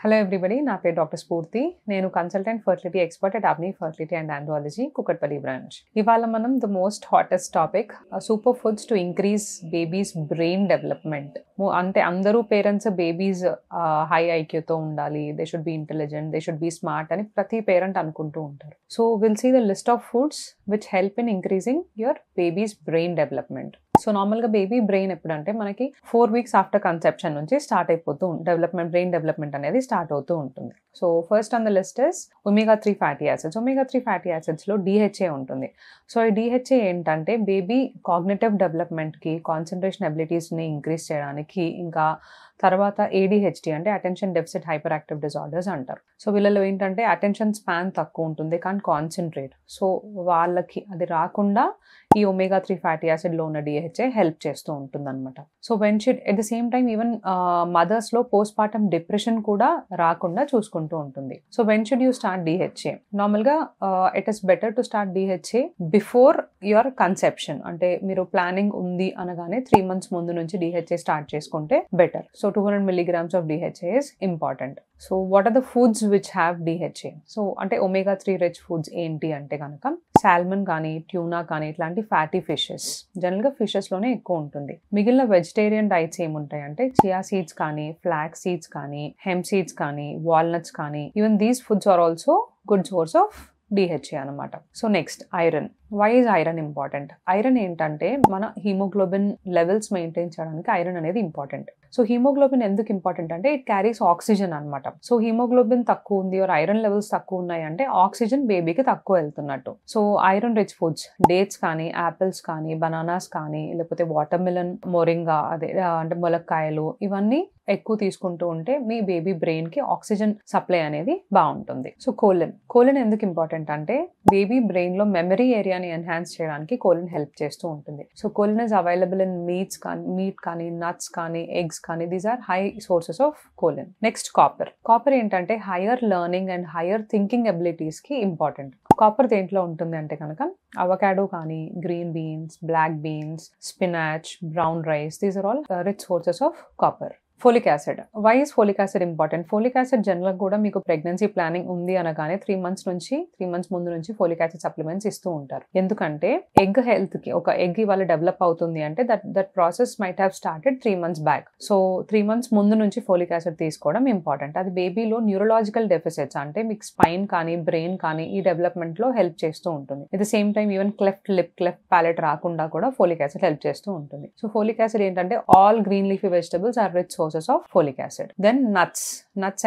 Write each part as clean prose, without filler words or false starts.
Hello everybody, నా పేరు doctor Spoorthi. నేను కన్సల్టెంట్ ఫర్టిలిటీ ఎక్స్పర్ట్ అట్ అబ్నీ fertility and andrology, Kukatpally branch. ఇవాళ మనం the most hottest topic, super foods to increase babies brain development. అంటే అందరూ పేరెంట్స్ బేబీస్ హై ఐక్యూతో ఉండాలి, they should be intelligent, they should be smart అని ప్రతి పేరెంట్ అనుకుంటూ ఉంటారు. So will see the list of foods which help in increasing your babies brain development. So నార్మల్గా baby brain ఎప్పుడంటే మనకి 4 weeks ఆఫ్టర్ కన్సెప్షన్ నుంచి స్టార్ట్ అయిపోతూ brain development అనేది స్టార్ట్ అవుతూ ఉంటుంది. So first on the list is omega-3 fatty acids. omega-3 fatty యాసిడ్స్లో DHA ఉంటుంది. సో ఈ DHA ఏంటంటే బేబీ కాగ్నిటివ్ డెవలప్మెంట్కి, కాన్సన్ట్రేషన్ అబిలిటీస్ని ఇంక్రీజ్ చేయడానికి, ఇంకా తర్వాత ADHD అంటే attention deficit hyper active disorders అంటారు. సో వీళ్ళలో ఏంటంటే అటెన్షన్ స్పాన్ తక్కువ ఉంటుంది, కానీ కాన్సన్ట్రేట్. సో వాళ్ళకి అది రాకుండా ఈ omega-3 ఫ్యాటీ యాసిడ్లో ఉన్న DHA హెల్ప్ చేస్తూ ఉంటుంది అనమాట. So when should at the same time even మదర్స్లో పోస్ట్ పార్టమ్ డిప్రెషన్ కూడా రాకుండా చూసుకుంటూ ఉంటుంది. So when should you start DHA? నార్మల్గా it is better to start DHA before your conception. అంటే మీరు ప్లానింగ్ ఉంది అనగానే 3 months ముందు నుంచి DHA స్టార్ట్ చేసుకుంటే better. So 200 milligrams of DHA is important. So what are the foods which have DHA? So అంటే omega-3 rich foods ఏంటి అంటే కనుక సాల్మన్ కానీ, ట్యూనా కానీ, ఇట్లాంటి ఫ్యాటీ ఫిషెస్. జనరల్గా ఫిషెస్లోనే ఎక్కువ ఉంటుంది. మిగిలిన వెజిటేరియన్ డైట్స్ ఏముంటాయంటే చియా సీడ్స్ కానీ, ఫ్లాక్స్ సీడ్స్ కానీ, హెమ్ సీడ్స్ కానీ, వాల్నట్స్ కానీ, even these foods are also good source of DHA అనమాట. So next iron. Why is iron important? Iron ఏంటంటే మన హీమోగ్లోబిన్ లెవెల్స్ మెయింటైన్ చేయడానికి ఐరన్ అనేది ఇంపార్టెంట్. సో హీమోగ్లోబిన్ ఎందుకు ఇంపార్టెంట్ అంటే ఇట్ క్యారీస్ ఆక్సిజన్ అనమాట. సో హీమోగ్లోబిన్ తక్కువ ఉంది, ఐరన్ లెవెల్స్ తక్కువ ఉన్నాయి అంటే ఆక్సిజన్ బేబీకి తక్కువ వెళ్తున్నట్టు. So iron rich foods, dates కానీ, యాపిల్స్ కానీ, బనానాస్ కానీ, లేకపోతే వాటర్ మిలన్, మొరింగా అదే అంటే ములక్కాయలు, ఇవన్నీ ఎక్కువ తీసుకుంటూ ఉంటే మీ బేబీ బ్రెయిన్ కి ఆక్సిజన్ సప్లై అనేది బాగుంటుంది. సో కోలిన్ ఎందుకు ఇంపార్టెంట్ అంటే బేబీ బ్రెయిన్ లో మెమరీ ఏరియాని ఎన్హాన్స్ చేయడానికి కోలిన్ హెల్ప్ చేస్తూ ఉంటుంది. So choline is available in meat కానీ, నట్స్ కానీ, ఎగ్స్ కానీ, these are high sources of choline. Next copper ఏంటంటే higher learning and higher thinking abilities కి ఇంపార్టెంట్. కాపర్ దేంట్లో ఉంటుంది అంటే కనుక అవకాడో కానీ, green beans, black beans, spinach, brown rice, these are all rich sources of copper. Folic acid. Why is folic acid important? Folic acid general కూడా మీకు pregnancy planning ఉంది అనగానే 3 months ముందు నుంచి ఫోలిక్ యాసిడ్ సప్లిమెంట్స్ ఇస్తూ ఉంటారు. ఎందుకంటే ఎగ్ హెల్త్ కి, ఒక ఎగ్ ఇవాళ డెవలప్ అవుతుంది అంటే that process might have started 3 months back. So 3 months ముందు నుంచి ఫోలిక్ యాసిడ్ తీసుకోవడం ఇంపార్టెంట్. అది బేబీలో న్యూరలాజికల్ డెఫిసిట్స్ అంటే మీకు స్పైన్ కానీ, బ్రెయిన్ కానీ ఈ డెవలప్మెంట్ లో హెల్ప్ చేస్తూ ఉంటుంది. At the same time even cleft lip, cleft palate రాకుండా కూడా ఫోలిక్ యాసిడ్ హెల్ప్ చేస్తూ ఉంటుంది. సో ఫోలిక్ యాసిడ్ ఏంటంటే all green leafy vegetables are rich sources of folic acid. Then nuts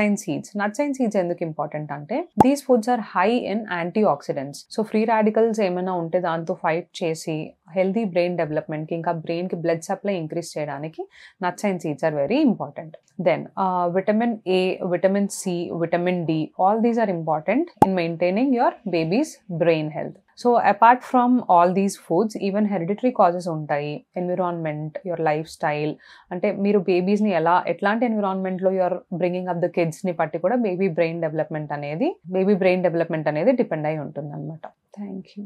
and seeds. Nuts and seeds ఎందుకు important అంటే these foods are high in antioxidants. So free radicals ఏమైనా ఉంటే దాంతో fight చేసి healthy brain development కి, ఇంకా brain కి blood supply increase చేయడానికి nuts and seeds are very important. Then vitamin A, vitamin C, vitamin D, all these are important in maintaining your baby's brain health. So apart from all these foods even hereditary causes ఉంటాయి. Environment, your life style, అంటే మీరు బేబీస్ని ఎట్లాంటి ఎన్విరాన్మెంట్లో you're bringing up the కిడ్స్ని బట్టి కూడా baby brain development అనేది depend అయి ఉంటుంది అనమాట. Thank you.